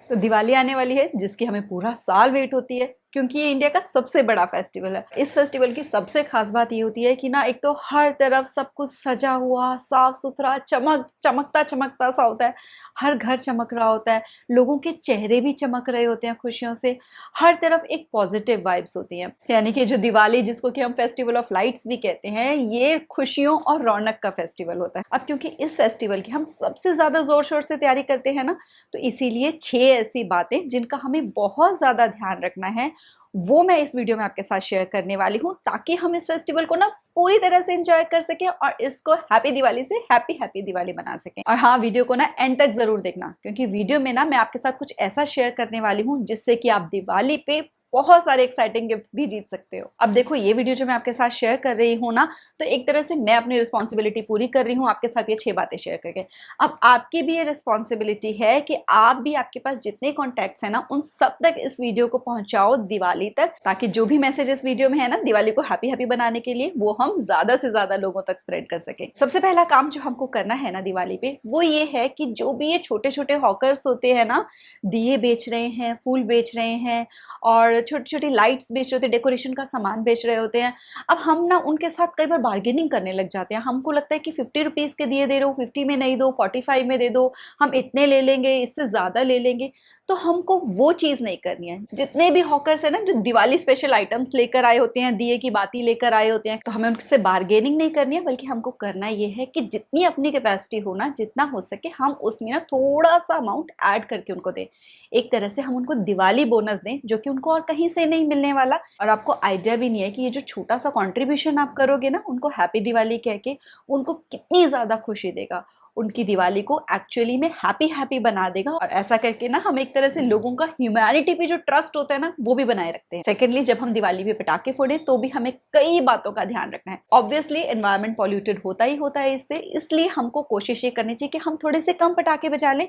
तो दिवाली आने वाली है जिसकी हमें पूरा साल वेट होती है, क्योंकि ये इंडिया का सबसे बड़ा फेस्टिवल है। इस फेस्टिवल की सबसे खास बात ये होती है कि ना, एक तो हर तरफ सब कुछ सजा हुआ, साफ सुथरा, चमकता चमकता सा होता है। हर घर चमक रहा होता है, लोगों के चेहरे भी चमक रहे होते हैं खुशियों से। हर तरफ एक पॉजिटिव वाइब्स होती हैं। यानी कि जो दिवाली, जिसको कि हम फेस्टिवल ऑफ लाइट्स भी कहते हैं, ये खुशियों और रौनक का फेस्टिवल होता है। अब क्योंकि इस फेस्टिवल की हम सबसे ज्यादा जोर शोर से तैयारी करते हैं ना, तो इसीलिए 6 ऐसी बातें जिनका हमें बहुत ज्यादा ध्यान रखना है, वो मैं इस वीडियो में आपके साथ शेयर करने वाली हूँ, ताकि हम इस फेस्टिवल को ना पूरी तरह से एंजॉय कर सकें और इसको हैप्पी दिवाली से हैप्पी हैप्पी दिवाली बना सकें। और हाँ, वीडियो को ना एंड तक जरूर देखना, क्योंकि वीडियो में ना मैं आपके साथ कुछ ऐसा शेयर करने वाली हूँ जिससे कि आप दिवाली पे बहुत सारे एक्साइटिंग गिफ्ट्स भी जीत सकते हो। अब देखो, ये वीडियो जो मैं आपके साथ शेयर कर रही हूँ ना, तो एक तरह से मैं अपनी रिस्पॉन्सिबिलिटी पूरी कर रही हूँ आपके साथ ये 6 बातें शेयर करके। अब आपकी भी ये रिस्पॉन्सिबिलिटी है कि आप भी, आपके पास जितने कॉन्टैक्ट्स हैं ना, उन सब तक इस वीडियो को पहुंचाओ दिवाली तक, ताकि जो भी मैसेज इस वीडियो में है ना दिवाली को हैप्पी हैप्पी बनाने के लिए, वो हम ज्यादा से ज्यादा लोगों तक स्प्रेड कर सके। सबसे पहला काम जो हमको करना है ना दिवाली पे, वो ये है कि जो भी ये छोटे छोटे हॉकर्स होते हैं ना, दिए बेच रहे हैं, फूल बेच रहे हैं और छोटी छोटी लाइट्स बेच रहे होते हैं, डेकोरेशन का सामान बेच रहे होते हैं। अब हम ना उनके साथ कई बार बार्गेनिंग करने लग जाते हैं। हमको लगता है कि 50 रुपीज के दिए दे रहे हो, 50 में नहीं दो, 45 में दे दो, हम इतने ले लेंगे, इससे ज्यादा ले लेंगे। तो हमको वो चीज नहीं करनी है। जितने भी हॉकर्स है ना, जो दिवाली स्पेशल आइटम्स लेकर आए होते हैं, दिए की बाती लेकर आए होते हैं, तो हमें उनसे बार्गेनिंग नहीं करनी है, बल्कि हमको करना ये है कि जितनी अपनी कैपेसिटी हो ना, जितना हो सके हम उसमें ना थोड़ा सा अमाउंट ऐड करके उनको दें। एक तरह से हम उनको दिवाली बोनस दें, जो कि उनको और कहीं से नहीं मिलने वाला। और आपको आइडिया भी नहीं है कि ये जो छोटा सा कॉन्ट्रीब्यूशन आप करोगे ना, उनको हैप्पी दिवाली कह के, उनको कितनी ज्यादा खुशी देगा, उनकी दिवाली को एक्चुअली में हैप्पी हैप्पी बना देगा। और ऐसा करके ना हम एक तरह से लोगों का ह्यूमैनिटी पे जो ट्रस्ट होता है ना, वो भी बनाए रखते हैं। सेकेंडली, जब हम दिवाली पे पटाखे फोड़े तो भी हमें कई बातों का ध्यान रखना है। ऑब्वियसली एनवायरमेंट पॉल्यूटेड होता ही होता है इससे, इसलिए हमको कोशिश ये करनी चाहिए कि हम थोड़े से कम पटाखे बजा लें।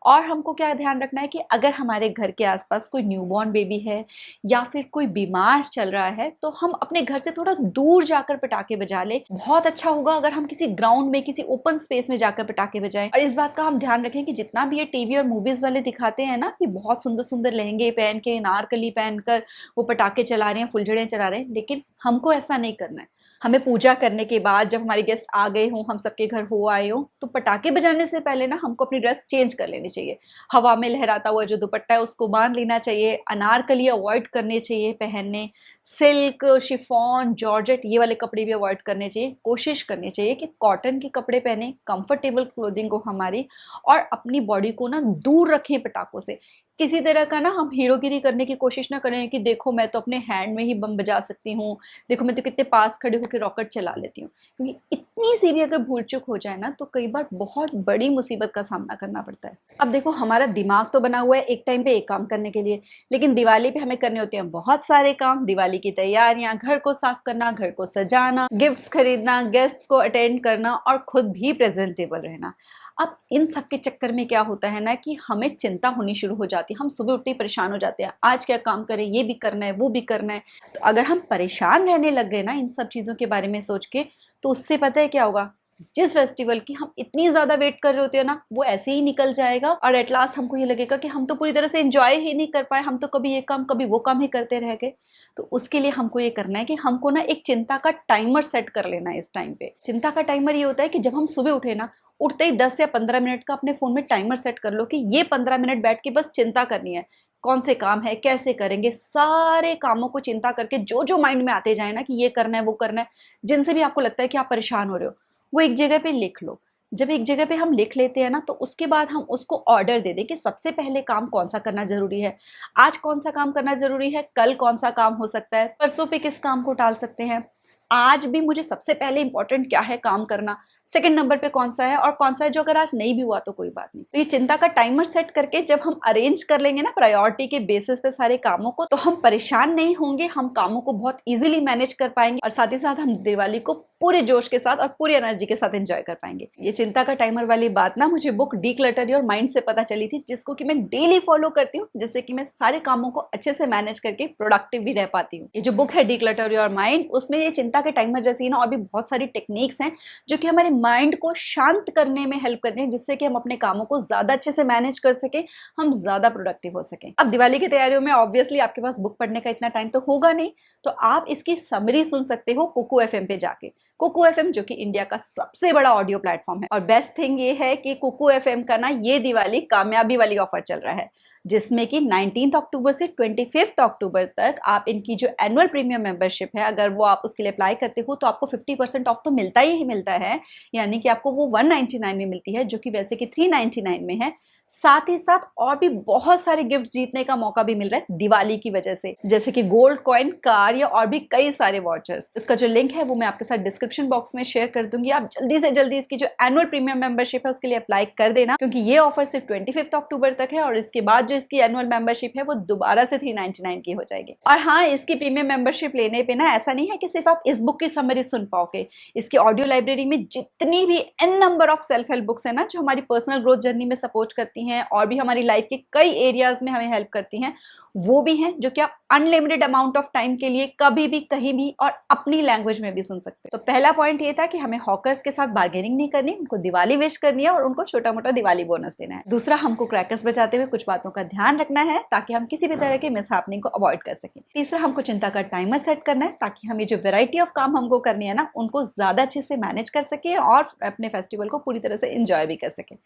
और हमको क्या ध्यान रखना है कि अगर हमारे घर के आसपास कोई न्यूबॉर्न बेबी है या फिर कोई बीमार चल रहा है, तो हम अपने घर से थोड़ा दूर जाकर पटाखे बजा ले। बहुत अच्छा होगा अगर हम किसी ग्राउंड में, किसी ओपन स्पेस में जाकर पटाखे बजाएं। और इस बात का हम ध्यान रखें कि जितना भी ये टीवी और मूवीज वाले दिखाते हैं ना, कि बहुत सुंदर सुंदर लहंगे पहन के, नारकली पहनकर वो पटाखे चला रहे हैं, फुलझड़ियां चला रहे हैं, लेकिन हमको ऐसा नहीं करना है। हमें पूजा करने के बाद, जब हमारे गेस्ट आ गए हों, हम सबके घर हो आए हों, तो पटाखे बजाने से पहले ना हमको अपनी ड्रेस चेंज कर लेनी चाहिए। हवा में लहराता हुआ जो दुपट्टा है उसको बांध लेना चाहिए। अनारकली अवॉइड करने चाहिए पहनने। सिल्क, शिफॉन, जॉर्जेट, ये वाले कपड़े भी अवॉइड करने चाहिए। कोशिश करनी चाहिए कि कॉटन के कपड़े पहने, कंफर्टेबल क्लोथिंग हो हमारी, और अपनी बॉडी को ना दूर रखें पटाखों से। किसी तरह का ना हम हीरोगिरी करने की कोशिश ना करें कि देखो मैं तो अपने हैंड में ही बम बजा सकती हूँ, देखो मैं तो कितने पास खड़े होकर रॉकेट चला लेती हूँ। क्योंकि इतनी सी भी अगर भूल चूक हो जाए ना, तो कई बार बहुत बड़ी मुसीबत का सामना करना पड़ता है। अब देखो, हमारा दिमाग तो बना हुआ है एक टाइम पे एक काम करने के लिए, लेकिन दिवाली पे हमें करने होते हैं बहुत सारे काम। दिवाली की तैयारियां, घर को साफ करना, घर को सजाना, गिफ्ट्स खरीदना, गेस्ट्स को अटेंड करना और खुद भी प्रेजेंटेबल रहना। अब इन सब के चक्कर में क्या होता है ना, कि हमें चिंता होनी शुरू हो जाती है। हम सुबह उठते ही परेशान हो जाते हैं, आज क्या काम करें, ये भी करना है, वो भी करना है। तो अगर हम परेशान रहने लग गए ना इन सब चीजों के बारे में सोच के, तो उससे पता है क्या होगा, जिस फेस्टिवल की हम इतनी ज्यादा वेट कर रहे होते हैं ना, वो ऐसे ही निकल जाएगा। और एट लास्ट हमको ये लगेगा कि हम तो पूरी तरह से एंजॉय ही नहीं कर पाए, हम तो कभी ये काम कभी वो काम ही करते रह गए। तो उसके लिए हमको ये करना है कि हमको ना एक चिंता का टाइमर सेट कर लेना है। इस टाइम पे चिंता का टाइमर ये होता है कि जब हम सुबह उठे ना, उठते ही 10 या 15 मिनट का अपने फोन में टाइमर सेट कर लो कि ये 15 मिनट बैठ के बस चिंता करनी है। कौन से काम है, कैसे करेंगे, सारे कामों को चिंता करके जो जो माइंड में आते जाए ना, कि ये करना है, वो करना है, जिनसे भी आपको लगता है कि आप परेशान हो रहे हो, वो एक जगह पे लिख लो। जब एक जगह पे हम लिख लेते हैं ना, तो उसके बाद हम उसको ऑर्डर दे दें कि सबसे पहले काम कौन सा करना जरूरी है, आज कौन सा काम करना जरूरी है, कल कौन सा काम हो सकता है, परसों पे किस काम को टाल सकते हैं, आज भी मुझे सबसे पहले इंपॉर्टेंट क्या है काम करना, सेकंड नंबर पे कौन सा है, और कौन सा है जो अगर आज नहीं भी हुआ तो कोई बात नहीं। तो ये चिंता का टाइमर सेट करके जब हम अरेंज कर लेंगे ना प्रायोरिटी के बेसिस पे सारे कामों को, तो हम परेशान नहीं होंगे, हम कामों को बहुत इजीली मैनेज कर पाएंगे, और साथ ही साथ हम दिवाली को पूरे जोश के साथ और पूरी एनर्जी के साथ एंजॉय कर पाएंगे। ये चिंता का टाइमर वाली बात ना मुझे बुक डिक्लटर योर माइंड से पता चली थी, जिसको कि मैं डेली फॉलो करती हूँ, जिससे कि मैं सारे कामों को अच्छे से मैनेज करके प्रोडक्टिव भी रह पाती हूँ। ये जो बुक है डिक्लटर योर माइंड, उसमें ये चिंता के टाइमर जैसी ना और भी बहुत सारी टेक्निक्स हैं जो कि हमारे माइंड को शांत करने में हेल्प करते हैं, जिससे कि हम अपने कामों को ज्यादा अच्छे से मैनेज कर सकें, हम ज्यादा प्रोडक्टिव हो सकें। अब दिवाली की तैयारियों में ऑब्वियसली आपके पास बुक पढ़ने का इतना टाइम तो होगा नहीं, तो आप इसकी समरी सुन सकते हो कुकू एफएम पे जाके। कुकू एफएम जो कि इंडिया का सबसे बड़ा ऑडियो प्लेटफॉर्म है, और बेस्ट थिंग ये है कि कुकू एफएम का ना ये दिवाली कामयाबी वाली ऑफर चल रहा है, जिसमें कि 19 अक्टूबर से 25 अक्टूबर तक आप इनकी जो एनुअल प्रीमियम मेंबरशिप है, अगर वो आप उसके लिए अप्लाई करते हो तो आपको 50% ऑफ तो मिलता ही मिलता है, यानी कि आपको वो 199 में मिलती है, जो कि वैसे कि 399 में है। साथ ही साथ और भी बहुत सारे गिफ्ट जीतने का मौका भी मिल रहा है दिवाली की वजह से, जैसे कि गोल्ड कॉइन, कार या और भी कई सारे वॉचर्स। इसका जो लिंक है वो मैं आपके साथ डिस्क्रिप्शन बॉक्स में शेयर कर दूंगी। आप जल्दी से जल्दी इसकी जो एनुअल प्रीमियम मेंबरशिप है उसके लिए अप्लाई कर देना, क्योंकि ये ऑफर सिर्फ 25 अक्टूबर तक है, और इसके बाद जो इसकी एनुअल मेंबरशिप है वो दोबारा से 399 की हो जाएगी। और हाँ, इसकी प्रीमियम मेंबरशिप लेने पे ना ऐसा नहीं है कि सिर्फ आप इस बुक की समरी सुन पाओगे। इसकी ऑडियो लाइब्रेरी में जितनी भी n number of self help books है ना, जो हमारी पर्सनल ग्रोथ जर्नी में सपोर्ट करती हैं और भी हमारी लाइफ के कई एरियाज में हमें हेल्प करती हैं, वो भी हैं, जो कि आप अनलिमिटेड अमाउंट ऑफ टाइम के लिए कभी भी कहीं भी और अपनी लैंग्वेज में भी सुन सकते हैं। तो पहला पॉइंट ये था कि हमें हॉकर्स के साथ बार्गेनिंग नहीं करनी, उनको दिवाली विश करनी है और उनको छोटा मोटा दिवाली बोनस देना है। दूसरा, हमको क्रैकर्स बजाते हुए कुछ बातों का ध्यान रखना है ताकि हम किसी भी तरह के मिसहैपनिंग को अवॉइड कर सकें। तीसरा, हमको चिंता का टाइमर सेट करना है ताकि हम ये जो वेराइटी ऑफ काम हमको करनी है ना, उनको ज्यादा अच्छे से मैनेज कर सकें और अपने फेस्टिवल को पूरी तरह से एंजॉय भी कर सकें।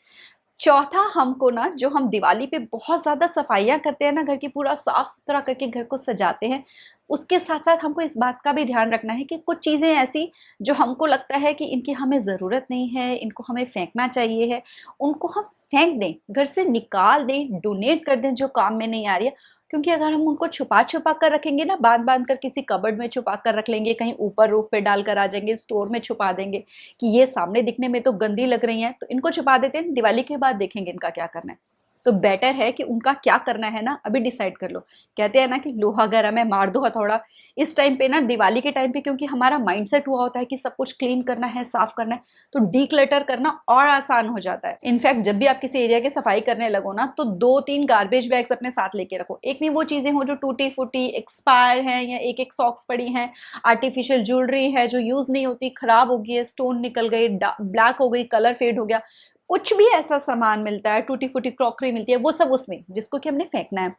चौथा, हमको ना, जो हम दिवाली पे बहुत ज़्यादा सफाइयाँ करते हैं ना, घर की पूरा साफ सुथरा करके घर को सजाते हैं, उसके साथ साथ हमको इस बात का भी ध्यान रखना है कि कुछ चीज़ें ऐसी जो हमको लगता है कि इनकी हमें ज़रूरत नहीं है, इनको हमें फेंकना चाहिए है, उनको हम फेंक दें, घर से निकाल दें, डोनेट कर दें जो काम में नहीं आ रही है। क्योंकि अगर हम उनको छुपा छुपा कर रखेंगे ना, बांध कर किसी कबर्ड में छुपा कर रख लेंगे, कहीं ऊपर रूफ पे डालकर आ जाएंगे, स्टोर में छुपा देंगे कि ये सामने दिखने में तो गंदी लग रही हैं, तो इनको छुपा देते हैं, दिवाली के बाद देखेंगे इनका क्या करना है। तो बेटर है कि उनका क्या करना है ना, अभी डिसाइड कर लो। कहते हैं ना कि लोहा गरम है, मार दो हथौड़ा। इस टाइम पे ना, दिवाली के टाइम पे, क्योंकि हमारा माइंडसेट हुआ होता है कि सब कुछ क्लीन करना है, साफ करना है, तो डीक्लटर करना और आसान हो जाता है। इनफैक्ट जब भी आप किसी एरिया की सफाई करने लगो ना, तो 2-3 गार्बेज बैग्स अपने साथ लेके रखो। एक में वो चीजें हो जो टूटी फूटी, एक्सपायर हैं, या एक सॉक्स पड़ी हैं, आर्टिफिशियल ज्वेलरी है जो यूज नहीं होती, खराब हो गई है, स्टोन निकल गई, ब्लैक हो गई, कलर फेड हो गया, कुछ भी ऐसा सामान मिलता है, टूटी फूटी क्रॉकरी मिलती है, वो सब उसमें, जिसको कि हमने फेंकना है।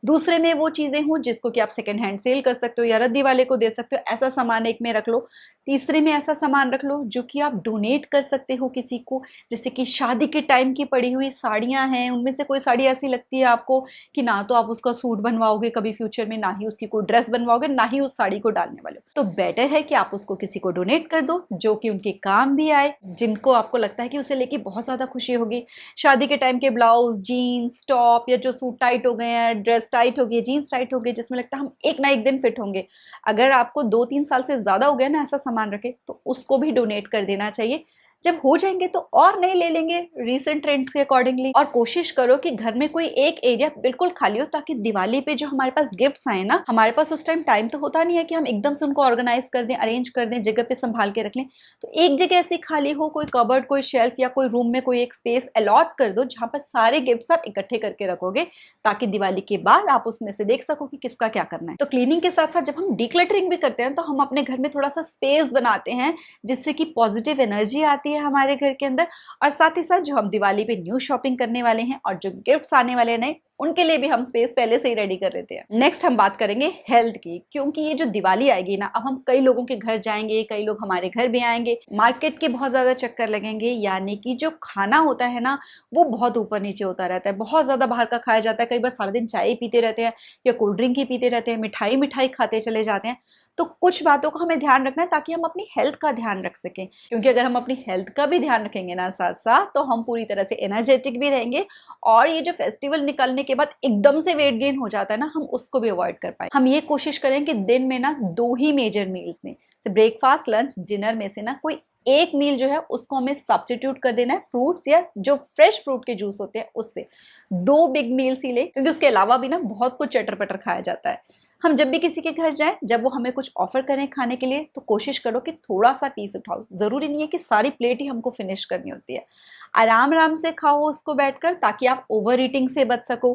दूसरे में वो चीजें हों जिसको कि आप सेकंड हैंड सेल कर सकते हो या रद्दी वाले को दे सकते हो, ऐसा सामान एक में रख लो। तीसरे में ऐसा सामान रख लो जो कि आप डोनेट कर सकते हो किसी को, जैसे कि शादी के टाइम की पड़ी हुई साड़ियां हैं, उनमें से कोई साड़ी ऐसी लगती है आपको कि ना तो आप उसका सूट बनवाओगे कभी फ्यूचर में, ना ही उसकी कोई ड्रेस बनवाओगे, ना ही उस साड़ी को डालने वाले हो, तो बेटर है कि आप उसको किसी को डोनेट कर दो जो कि उनके काम भी आए, जिनको आपको लगता है कि उसे लेके बहुत ज्यादा खुशी होगी। शादी के टाइम के ब्लाउज, जीन्स, टॉप, या जो सूट टाइट हो गए हैं, ड्रेस टाइट हो गई, जीन्स टाइट हो गई, जिसमें लगता है हम एक ना एक दिन फिट होंगे, अगर आपको 2-3 साल से ज्यादा हो गया ना ऐसा सामान रखे, तो उसको भी डोनेट कर देना चाहिए। जब हो जाएंगे तो और नए ले लेंगे रीसेंट ट्रेंड्स के अकॉर्डिंगली। और कोशिश करो कि घर में कोई एक एरिया बिल्कुल खाली हो, ताकि दिवाली पे जो हमारे पास गिफ्ट्स आए ना, हमारे पास उस टाइम टाइम तो होता नहीं है कि हम एकदम से उनको ऑर्गेनाइज कर दें, अरेंज कर दें, जगह पे संभाल के रख लें। तो एक जगह ऐसी खाली हो, कोई कबर्ड, कोई शेल्फ, या कोई रूम में कोई एक स्पेस अलॉट कर दो जहां पर सारे गिफ्ट्स आप इकट्ठे करके रखोगे, ताकि दिवाली के बाद आप उसमें से देख सको कि किसका क्या करना है। तो क्लीनिंग के साथ साथ जब हम डिक्लटरिंग भी करते हैं, तो हम अपने घर में थोड़ा सा स्पेस बनाते हैं, जिससे कि पॉजिटिव एनर्जी आती है हमारे घर के अंदर। और साथ ही साथ जो हम दिवाली पे न्यू शॉपिंग करने वाले हैं और जो गिफ्ट्स आने वाले हैं नए, उनके लिए भी हम स्पेस पहले से ही रेडी कर लेते हैं। नेक्स्ट हम बात करेंगे हेल्थ की, क्योंकि ये जो दिवाली आएगी ना, अब हम कई लोगों के घर जाएंगे, कई लोग हमारे घर भी आएंगे, मार्केट के बहुत ज्यादा चक्कर लगेंगे, यानी कि जो खाना होता है ना, वो बहुत ऊपर नीचे होता रहता है, बहुत ज्यादा बाहर का खाया जाता है, कई बार सारा दिन चाय पीते रहते हैं या कोल्ड ड्रिंक ही पीते रहते हैं, मिठाई मिठाई खाते चले जाते हैं। तो कुछ बातों का हमें ध्यान रखना है ताकि हम अपनी हेल्थ का ध्यान रख सकें, क्योंकि अगर हम अपनी हेल्थ का भी ध्यान रखेंगे ना साथ साथ, तो हम पूरी तरह से एनर्जेटिक भी रहेंगे, और ये जो फेस्टिवल निकलने के बाद एकदम से वेट गेन हो जाता है ना, हम उसको भी अवॉइड कर पाए। हम ये कोशिश करें कि दिन में ना 2 ही मेजर मील्स लें, ब्रेकफास्ट, लंच, डिनर में से ना कोई एक मील जो है उसको हमें सब्स्टिट्यूट कर देना है फ्रूट्स या जो फ्रेश फ्रूट के जूस होते हैं उससे। 2 बिग मील्स ही ले, क्योंकि उसके अलावा भी ना बहुत कुछ चटर पटर खाया जाता है। हम जब भी किसी के घर जाएं, जब वो हमें कुछ ऑफर करें खाने के लिए, तो कोशिश करो कि थोड़ा सा पीस उठाओ। जरूरी नहीं है कि सारी प्लेट ही हमको फिनिश करनी होती है, आराम आराम से खाओ उसको बैठकर, ताकि आप ओवर ईटिंग से बच सको।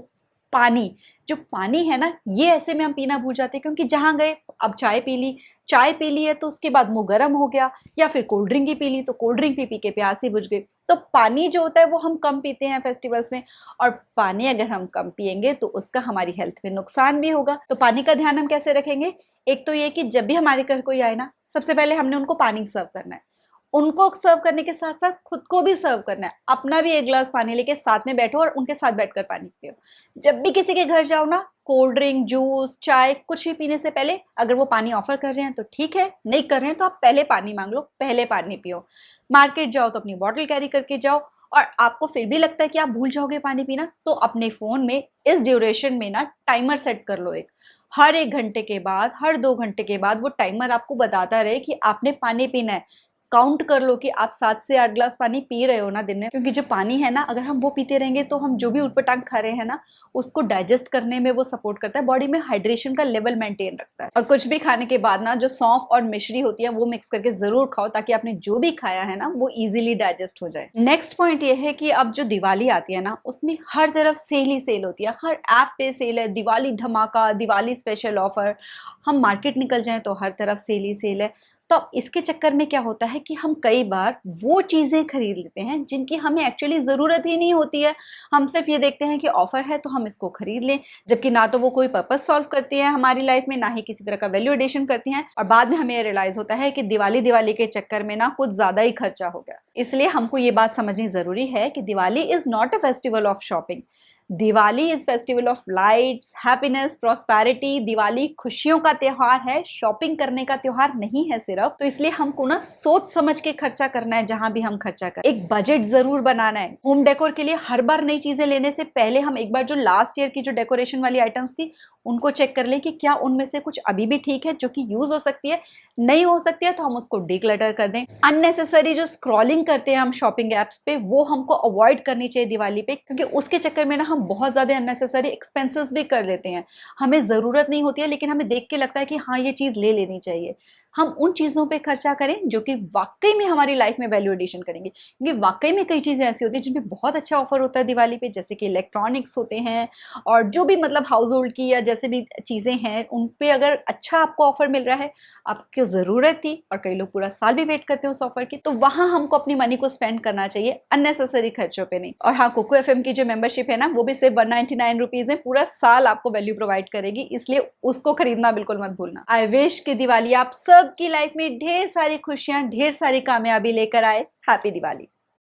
पानी, जो पानी है ना ये ऐसे में हम पीना भूल जाते हैं, क्योंकि जहाँ गए अब चाय पी ली है तो उसके बाद मुंह गर्म हो गया, या फिर कोल्ड ड्रिंक ही पी ली तो कोल्ड ड्रिंक पी के प्यास ही बुझ गई। तो पानी जो होता है वो हम कम पीते हैं फेस्टिवल्स में, और पानी अगर हम कम पिएंगे तो उसका हमारी हेल्थ में नुकसान भी होगा। तो पानी का ध्यान हम कैसे रखेंगे? एक तो ये कि जब भी हमारे घर कोई आए ना, सबसे पहले हमने उनको पानी सर्व करना है। उनको सर्व करने के साथ साथ खुद को भी सर्व करना है। अपना भी एक गिलास पानी लेके साथ में बैठो और उनके साथ बैठकर पानी पियो। जब भी किसी के घर जाओ ना, कोल्ड ड्रिंक, जूस, चाय कुछ भी पीने से पहले अगर वो पानी ऑफर कर रहे हैं तो ठीक है, नहीं कर रहे हैं तो आप पहले पानी मांग लो, पहले पानी पियो। मार्केट जाओ तो अपनी बॉटल कैरी करके जाओ, और आपको फिर भी लगता है कि आप भूल जाओगे पानी पीना, तो अपने फोन में इस ड्यूरेशन में ना टाइमर सेट कर लो। एक हर 1 घंटे के बाद, हर 2 घंटे के बाद वो टाइमर आपको बताता रहे कि आपने पानी पीना है। काउंट कर लो कि आप 7 से 8 ग्लास पानी पी रहे हो ना दिन में, क्योंकि जो पानी है ना अगर हम वो पीते रहेंगे तो हम जो भी उटपटांग खा रहे हैं ना उसको डाइजेस्ट करने में वो सपोर्ट करता है, बॉडी में हाइड्रेशन का लेवल मेंटेन रखता है। और कुछ भी खाने के बाद ना जो सौंफ और मिश्री होती है वो मिक्स करके जरूर खाओ, ताकि आपने जो भी खाया है ना वो इजिली डाइजेस्ट हो जाए। नेक्स्ट पॉइंट ये है कि अब जो दिवाली आती है ना उसमें हर तरफ सेल ही सेल होती है, हर ऐप पे सेल है, दिवाली धमाका, दिवाली स्पेशल ऑफर। हम मार्केट निकल जाएं तो हर तरफ सेल ही सेल है। तो इसके चक्कर में क्या होता है कि हम कई बार वो चीजें खरीद लेते हैं जिनकी हमें एक्चुअली जरूरत ही नहीं होती है। हम सिर्फ ये देखते हैं कि ऑफर है तो हम इसको खरीद लें, जबकि ना तो वो कोई पर्पस सॉल्व करती है हमारी लाइफ में, ना ही किसी तरह का वैल्यू एडिशन करती हैं। और बाद में हमें ये रियलाइज होता है कि दिवाली के चक्कर में ना कुछ ज्यादा ही खर्चा हो गया। इसलिए हमको ये बात समझनी जरूरी है कि Diwali is not a festival of shopping. Diwali is festival of lights, happiness, prosperity. Diwali खुशियों का त्योहार है, शॉपिंग करने का त्योहार नहीं है सिर्फ। तो इसलिए हमको ना सोच समझ के खर्चा करना है जहां भी हम खर्चा करें। एक बजट जरूर बनाना है। होम डेकोर के लिए हर बार नई चीजें लेने से पहले हम एक बार जो लास्ट ईयर की जो डेकोरेशन वाली आइटम्स थी उनको चेक कर लें कि क्या उनमें से कुछ अभी भी ठीक है जो कि यूज हो सकती है। नहीं हो सकती है तो हम उसको डिक्लटर कर दें। अननेसेसरी जो स्क्रॉलिंग करते हैं हम शॉपिंग एप्स पे वो हमको अवॉइड करनी चाहिए दिवाली पे, क्योंकि उसके चक्कर में ना हम बहुत ज्यादा अननेसेसरी एक्सपेंसेस भी कर देते हैं। हमें जरूरत नहीं होती है लेकिन हमें देख के लगता है कि हाँ ये चीज ले लेनी चाहिए। हम उन चीजों पे खर्चा करें जो कि वाकई में हमारी लाइफ में वैल्यू एडिशन करेंगे, क्योंकि वाकई में कई चीजें ऐसी होती है जिनपे बहुत अच्छा ऑफर होता है दिवाली पे, जैसे कि इलेक्ट्रॉनिक्स होते हैं और जो भी मतलब हाउस होल्ड की या जैसे भी चीजें हैं उन पे अगर अच्छा आपको ऑफर मिल रहा है, आपकी जरूरत थी और कई लोग पूरा साल भी वेट करते हैं उस ऑफर की, तो वहां हमको अपनी मनी को स्पेंड करना चाहिए, अननेसेसरी खर्चों पे नहीं। और हाँ, कोको एफएम की जो मेंबरशिप है ना वो भी सिर्फ 199 रुपीज में पूरा साल आपको वैल्यू प्रोवाइड करेगी, इसलिए उसको खरीदना बिल्कुल मत भूलना। आई विश कि दिवाली आप सबकी लाइफ में ढेर सारी खुशियां, ढेर सारी कामयाबी लेकर आए। हैप्पी दिवाली।